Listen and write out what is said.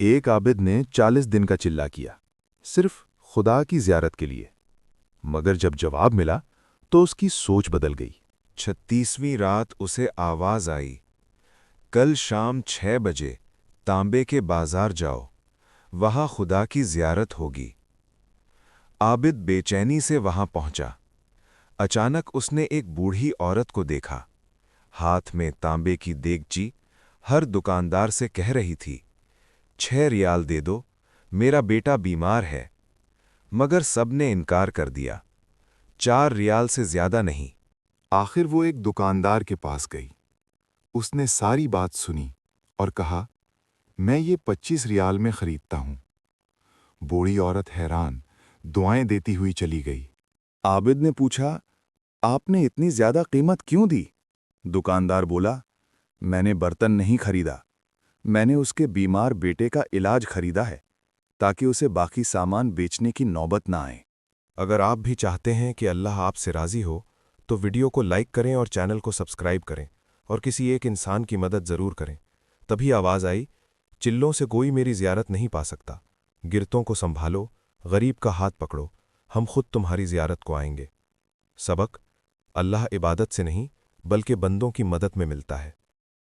ایک عابد نے 40 دن کا چلہ کیا صرف خدا کی زیارت کے لیے، مگر جب جواب ملا تو اس کی سوچ بدل گئی۔ 36ویں رات اسے آواز آئی، کل شام 6 بجے تانبے کے بازار جاؤ، وہاں خدا کی زیارت ہوگی۔ عابد بے چینی سے وہاں پہنچا۔ اچانک اس نے ایک بوڑھی عورت کو دیکھا، ہاتھ میں تانبے کی دیگچی، ہر دکاندار سے کہہ رہی تھی، 6 ریال دے دو، میرا بیٹا بیمار ہے۔ مگر سب نے انکار کر دیا، 4 ریال سے زیادہ نہیں۔ آخر وہ ایک دکاندار کے پاس گئی۔ اس نے ساری بات سنی اور کہا، میں یہ 25 ریال میں خریدتا ہوں۔ بوڑھی عورت حیران دعائیں دیتی ہوئی چلی گئی۔ عابد نے پوچھا، آپ نے اتنی زیادہ قیمت کیوں دی؟ دکاندار بولا، میں نے برتن نہیں خریدا، میں نے اس کے بیمار بیٹے کا علاج خریدا ہے تاکہ اسے باقی سامان بیچنے کی نوبت نہ آئے۔ اگر آپ بھی چاہتے ہیں کہ اللہ آپ سے راضی ہو تو ویڈیو کو لائک کریں اور چینل کو سبسکرائب کریں اور کسی ایک انسان کی مدد ضرور کریں۔ تبھی آواز آئی، چلوں سے کوئی میری زیارت نہیں پا سکتا، گرتوں کو سنبھالو، غریب کا ہاتھ پکڑو، ہم خود تمہاری زیارت کو آئیں گے۔ سبق: اللہ عبادت سے نہیں بلکہ بندوں کی مدد میں ملتا ہے۔